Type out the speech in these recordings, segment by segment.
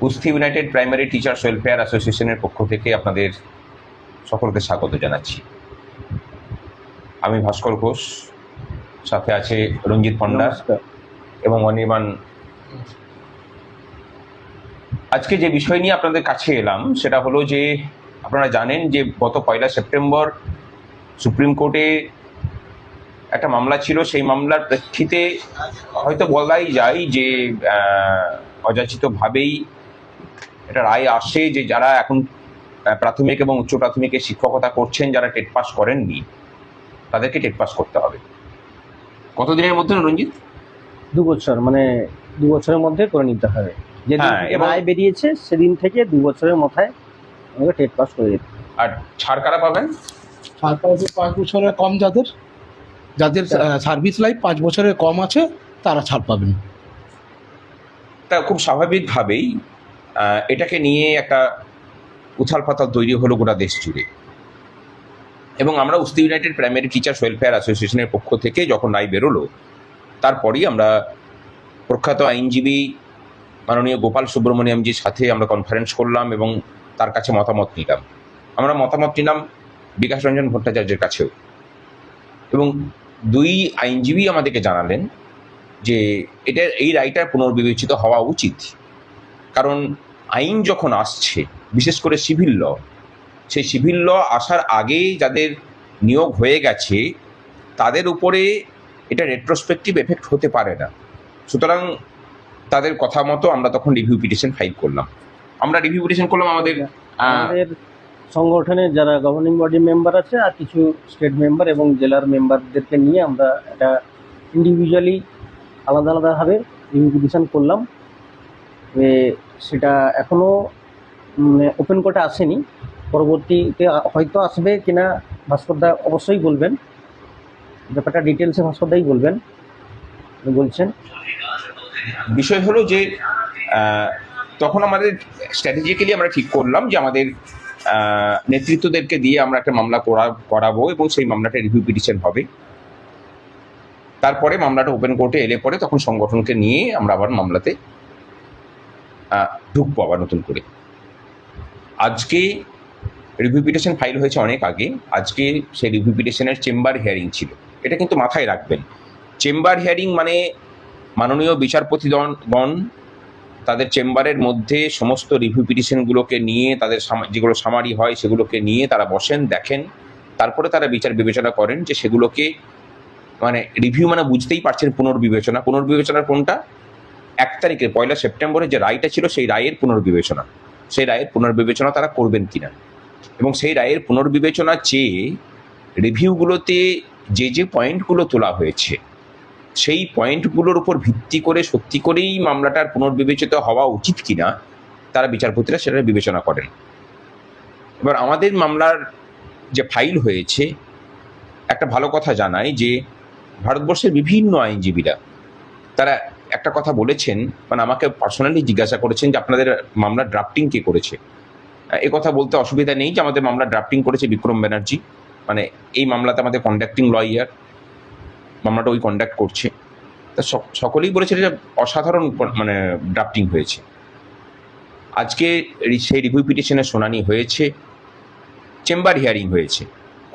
কুস্তি United primary teachers welfare অ্যাসোসিয়েশনের পক্ষ থেকে আপনাদের সকলকে স্বাগত জানাচ্ছি। আমি ভাস্কর ঘোষ, সাথে আছে রঞ্জিত পণ্ডা এবং অনির্বাণ। আজকে যে বিষয় নিয়ে আপনাদের কাছে এলাম সেটা হলো যে আপনারা জানেন যে গত 1 সেপ্টেম্বর সুপ্রিম কোর্টে একটা মামলা ছিল। সেই মামলার প্রেক্ষিতে হয়তো বলাই যায় যে অযাচিতভাবেই এটা রায় আসে যে যারা এখন প্রাথমিক এবং উচ্চ প্রাথমিকে শিক্ষকতা করছেন, যারা টেট পাস করেননি তাদেরকে টেট পাস করতে হবে। কতদিনের মধ্যে রঞ্জিত? 2 বছর, মানে 2 বছরের মধ্যে করে নিতে হবে। যেদিন রায় বেরিয়েছে সেদিন থেকে 2 বছরের মাথায় আমাকে টেট পাস করে দিতে। আর ছাড় কারা পাবেন? ছাড় পাবে 5 বছরের কম, যাদের সার্ভিস লাইফ 5 বছরের কম আছে তারা ছাড় পাবেন। তা খুব স্বাভাবিকভাবেই এটাকে নিয়ে একটা উথাল পাতাল তৈরি হলো গোটা দেশ জুড়ে। এবং আমরা কুস্তি ইউনাইটেড প্রাইমারি টিচার্স ওয়েলফেয়ার অ্যাসোসিয়েশনের পক্ষ থেকে যখন রায় বেরোলো, তারপরই আমরা প্রখ্যাত আইনজীবী মাননীয় গোপাল সুব্রমণিয়ামজির সাথে আমরা কনফারেন্স করলাম এবং তার কাছে মতামত নিলাম। আমরা মতামত নিলাম বিকাশ রঞ্জন ভট্টাচার্যের কাছেও, এবং 2 আইনজীবী আমাদেরকে জানালেন যে এই রায়টা পুনর্বিবেচিত হওয়া উচিত। কারণ আইন যখন আসছে, বিশেষ করে সিভিল ল, সেই সিভিল ল আসার আগে যাদের নিয়োগ হয়ে গেছে তাদের উপরে এটা রেট্রোস্পেক্টিভ এফেক্ট হতে পারে না। সুতরাং তাদের কথা মতো আমরা তখন রিভিউ পিটিশন ফাইল করলাম। আমাদের সংগঠনের যারা গভর্নিং বডি মেম্বার আছে আর কিছু স্টেট মেম্বার এবং জেলার মেম্বারদেরকে নিয়ে আমরা একটা ইন্ডিভিজুয়ালি আলাদা আলাদাভাবে রিভিউ পিটিশন করলাম। সেটা এখনও ওপেন কোর্টে আসেনি, পরবর্তীতে হয়তো আসবে কিনা ভাস্করদা অবশ্যই বলবেন, ব্যাপারটা ডিটেলসে ভাস্করদাই বলবেন, বলছেন। বিষয় হলো যে তখন আমাদের স্ট্র্যাটেজিক্যালি আমরা ঠিক করলাম যে আমাদের নেতৃত্বদেরকে দিয়ে আমরা একটা মামলা করাবো এবং সেই মামলাটা রিভিউ পিটিশন হবে। তারপরে মামলাটা ওপেন কোর্টে এলে পরে তখন সংগঠনকে নিয়ে আমরা আবার মামলাতে ঢুকবো আবার নতুন করে। আজকে রিভিউ পিটিশন ফাইল হয়েছে অনেক আগে। আজকে সেই রিভিউ পিটিশনের চেম্বার হিয়ারিং ছিল। এটা কিন্তু মাথায় রাখবেন, চেম্বার হিয়ারিং মানে মাননীয় বিচারপতিগণ তাদের চেম্বারের মধ্যে সমস্ত রিভিউ পিটিশনগুলোকে নিয়ে, তাদের যেগুলো সামারি হয় সেগুলোকে নিয়ে তারা বসেন, দেখেন, তারপরে তারা বিচার বিবেচনা করেন যে সেগুলোকে, মানে রিভিউ মানে বুঝতেই পারছেন পুনর্বিবেচনার কোনটা 1 তারিখে 1 সেপ্টেম্বরে যে রায়টা ছিল সেই রায়ের পুনর্বিবেচনা তারা করবেন কিনা, এবং সেই রায়ের পুনর্বিবেচনা চেয়ে রিভিউগুলোতে যে পয়েন্টগুলো তোলা হয়েছে সেই পয়েন্টগুলোর উপর ভিত্তি করে সত্যি করেই মামলাটার পুনর্বিবেচিত হওয়া উচিত কিনা তারা বিচারপতিরা সেটা বিবেচনা করেন। এবার আমাদের মামলার যে ফাইল হয়েছে, একটা ভালো কথা জানাই যে ভারতবর্ষের বিভিন্ন আইনজীবীরা তারা একটা কথা বলেছেন, মানে আমাকে পার্সোনালি জিজ্ঞাসা করেছেন যে আপনাদের মামলার ড্রাফটিং কে করেছে। এ কথা বলতে অসুবিধা নেই যে আমাদের মামলা ড্রাফটিং করেছে বিক্রম ব্যানার্জি, মানে এই মামলাতে আমাদের কন্ডাক্টিং লয়ার, মামলাটা ওই কন্ডাক্ট করছে। তা সকলেই বলেছে যে অসাধারণ মানে ড্রাফটিং হয়েছে। আজকে সেই রিভিউ পিটিশনের শুনানি হয়েছে, চেম্বার হিয়ারিং হয়েছে,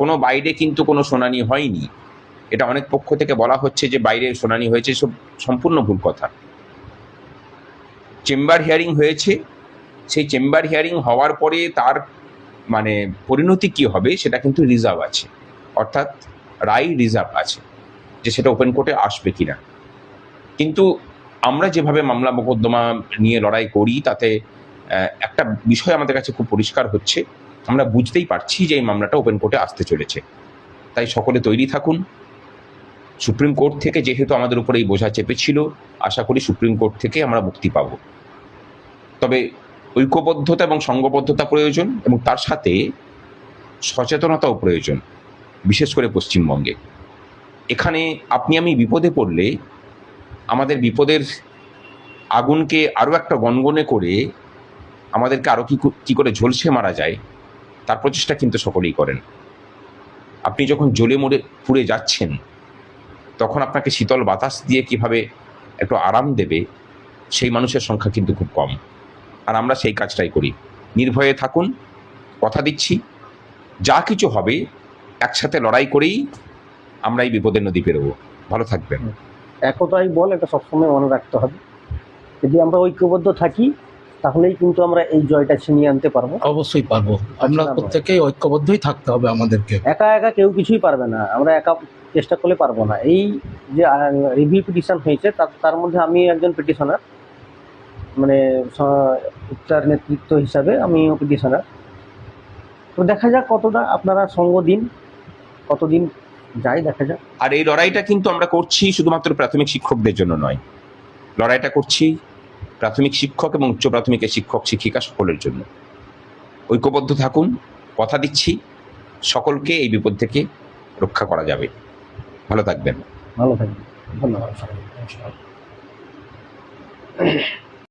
কোনো বাইরে কিন্তু কোনো শুনানি হয়নি। এটা অনেক পক্ষ থেকে বলা হচ্ছে যে বাইরে শুনানি হয়েছে, সব সম্পূর্ণ ভুল কথা। চেম্বার হিয়ারিং হয়েছে, সেই চেম্বার হিয়ারিং হওয়ার পরে তার মানে পরিণতি কি হবে সেটা কিন্তু রিজার্ভ আছে, অর্থাৎ রায় রিজার্ভ আছে যে সেটা ওপেন কোর্টে আসবে কিনা। কিন্তু আমরা যেভাবে মামলা মোকদ্দমা নিয়ে লড়াই করি তাতে একটা বিষয় আমাদের কাছে খুব পরিষ্কার হচ্ছে, আমরা বুঝতেই পারছি যে এই মামলাটা ওপেন কোর্টে আসতে চলেছে। তাই সকলে তৈরি থাকুন। সুপ্রিম কোর্ট থেকে যেহেতু আমাদের উপরে এই বোঝা চেপেছিল, আশা করি সুপ্রিম কোর্ট থেকে আমরা মুক্তি পাব। তবে ঐক্যবদ্ধতা এবং সংঘবদ্ধতা প্রয়োজন, এবং তার সাথে সচেতনতাও প্রয়োজন, বিশেষ করে পশ্চিমবঙ্গে। এখানে আপনি আমি বিপদে পড়লে আমাদের বিপদের আগুনকে আরও একটা গনগনে করে আমাদেরকে আরও কী করে ঝলসে মারা যায় তার প্রচেষ্টা কিন্তু সকলেই করেন। আপনি যখন জ্বলে মরে পুড়ে যাচ্ছেন তখন আপনাকে শীতল বাতাস দিয়ে কিভাবে একটু আরাম দেবে সেই মানুষের সংখ্যা কিন্তু খুব কম। আর আমরা সেই কাজটাই করি। নির্ভয়ে থাকুন, কথা দিচ্ছি যা কিছু হবে একসাথে লড়াই করেই আমরা এই বিপদের নদী পেরোবো। ভালো থাকবেন। একতাই বল, এটা সবসময় মনে রাখতে হবে। যদি আমরা ঐক্যবদ্ধ থাকি তাহলেই কিন্তু আমরা এই জয়টা ছিনিয়ে আনতে পারবো। অবশ্যই পারবো। আমরা আচ্ছা, প্রত্যেকেই ঐক্যবদ্ধই থাকতে হবে আমাদেরকে। একা একা কেউ কিছুই পারবে না, আমরা একা চেষ্টা করলে পারবো না। এই যে রিভিউ পিটিশন হয়েছে তার মধ্যে আমি একজন পিটিশনার, মানে উচ্চার নেতৃত্ব হিসাবে আমিও পিটিশনার। তো দেখা যাক কতটা আপনারা সঙ্গ দিন, কতদিন যাই দেখা যাক। আর এই লড়াইটা কিন্তু আমরা করছি শুধুমাত্র প্রাথমিক শিক্ষকদের জন্য নয়, লড়াইটা করছি প্রাথমিক শিক্ষক এবং উচ্চ প্রাথমিকের শিক্ষক শিক্ষিকা সকলের জন্য। ঐক্যবদ্ধ থাকুন, কথা দিচ্ছি সকলকে এই বিপদ থেকে রক্ষা করা যাবে। ভালো থাকবেন। ভালো থাকবেন, ধন্যবাদ।